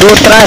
2-3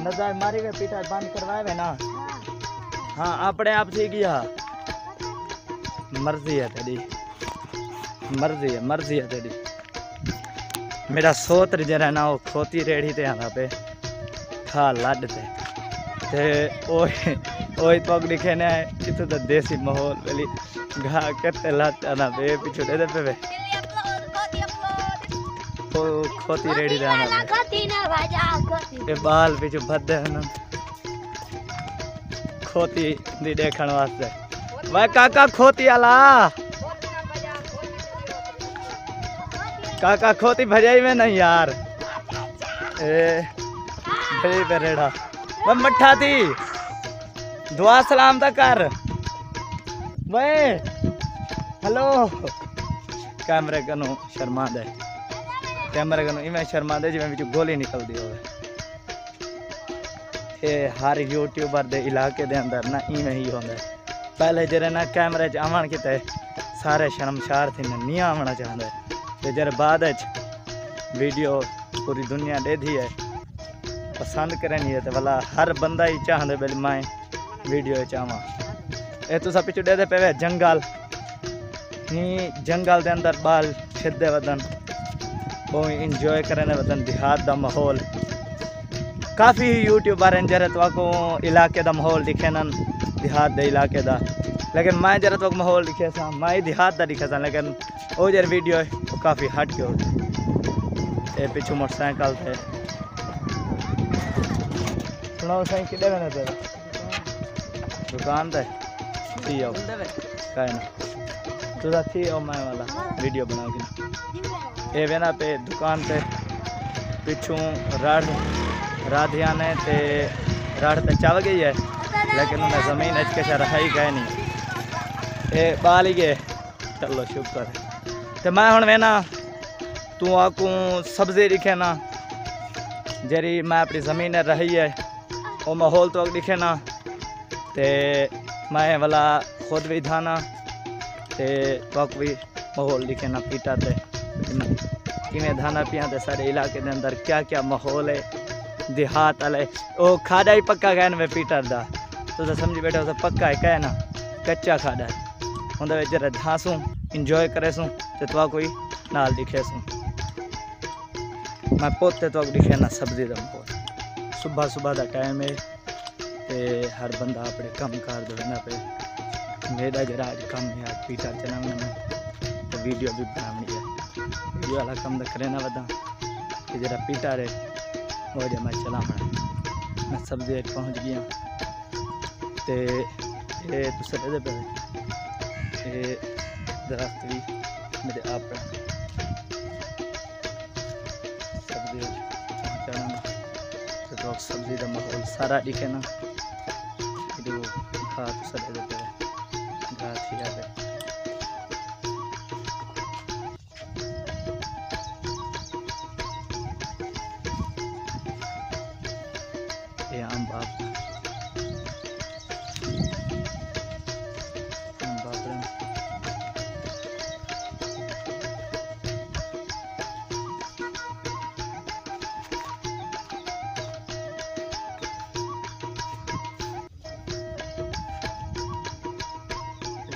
नजर मारी हुए पीटर बंद करवाए हुए ना हाँ अपने आप से गया मर्जी है तेरी मर्जी है तेरी मेरा सोत्र जरा ना वो खोती रेड़ी ते आना पे खा लड ते ओए तो लिखे ने इतो तो देसी माहौल वाली घा करते लट आना पे पीछे दे पे ओ खोती रेड़ी दे आना खोती ना भाजा खोती ए बाल पीछे भद्दे ना खोती दी देखण वास्ते वे काका खोती आला काका खोती भजाई में नहीं यार ए भई पे रेड़ा मैं मट्ठा थी दुआ सलाम ता कर वे हेलो कैमरे कनो शर्मा दे कैमरे कनो इवें शर्मा दे जिवें विच गोली निकलदी होवे ए हर यूट्यूबर दे इलाके दे अंदर ना इवें ही होंदा पहले जरे ना कैमरे च आवन किते सारे शर्मशार थे नहीं आवना चाहंदे ते जरे बाद वीडियो पूरी दुनिया देदी है पसंद करनी है तो वाला हर बंदा ही चाहते बेली मैं वीडियो चाहवा ये तुसा पिछू दे पे जंगल ही जंगल दे अंदर बाल छिदे वदन बहुत इंजॉय करने वदन देहात दा माहौल काफ़ी यूट्यूबर हैं जरा तो इलाके दा माहौल दिखे न देहात दे इलाके दा लेकिन मैं जरा तो माहौल दिखे सा मैं देहात दा दिखे सा लेकिन वो जर वीडियो है वो काफ़ी हट के हो ये पिछू मोटरसाइकिल थे सुनाओ सही किधर है तेरा दुकान पे थी आओ काय ना तुझा थी आओ मैं वाला वीडियो बना के ये वेना पे दुकान पे पिछू राधिया ने ते राड पे चल गई है लेकिन उन्हें ज़मीन अच के रहा ही गए नहीं ये बाल ही गए चलो शुक्र है तो मैं हूँ वेना तू आकू सब्जी दिखे ना जरी मैं अपनी ज़मीन रही है वो माहौल तो दिखे ना ते मैं वाला खुद भी धाना ते तो भी माहौल दिखे ना पीटा ते किमें धाना पिया ते सारे इलाके के अंदर क्या क्या माहौल है देहात वाले वो खाड़ा ही पक्का गए ना पीटर दा तो समझी बैठे उसे पक्का है कहे ना कच्चा खाड़ा है उन्हें जरा धांसूँ इंजॉय करे सूँ तो कोई नाल दिखे सूँ मैं पोते तो दिखे ना सब्जी का माहौल सुबह सुबह का टाइम है ते हर बंदा अपने कम कार देना पे मेरा जरा आज कम है आज पीटर चलाने में तो वीडियो भी बनानी है वीडियो वाला कम तो करे ना बता कि जरा पीटर है वो जब मैं चला मैं सब्जी पहुँच गया ते ये तुझे पे ये दरख्त भी मेरे आप सब्जी पहुँचाना तो सब्जी का माहौल सारा दिखे ना खा तो सड़े पे घास ही आते ये आम बाप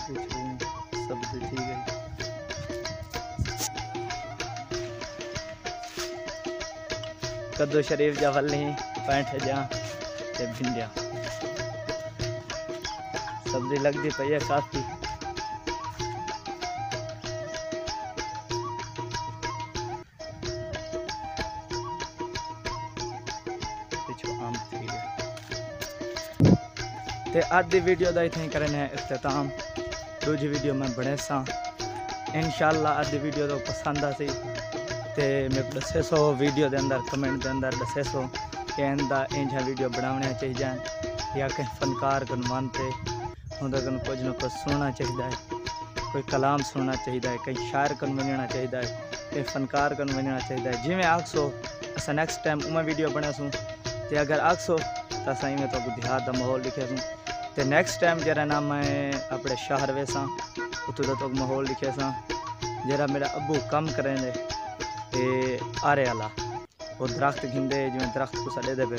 सब्जी ठीक है कद्दू शरीफ जा वल्ली पैंठ जा ते भिंडिया सब्जी लगती पई है काफ़ी आम ठीक है ते अज दी वीडियो का इतनी करने इख्तिताम दूजी वीडियो में बने सा इंशाअल्लाह अज दी वीडियो तो पसंद आ सी ते मेरे को दसे सो वीडियो के अंदर कमेंट के अंदर दसे सो कि इंदा इंजा वीडियो बनाने चाहिए या कहीं फनकार को मानते उनका कुछ ना कुछ सुनना चाहिए कोई कलाम सुनना चाहिए कहीं शायर को बनना चाहिए कहीं फनकार को बनना चाहिए जिमें आखसो अस नैक्सट टाइम उमें वीडियो बने सूँ तो अगर आखसो तो अस में तो देहात का माहौल लिखे सूँ तो नैक्सट टाइम जरा ना मैं अपने शहर वेसा उतो तो माहौल लिखे सा जरा मेरा अबू कम करें दे आरे वाला वो दरख्त घिंदे जिमें दरख्त को सड़े दे पे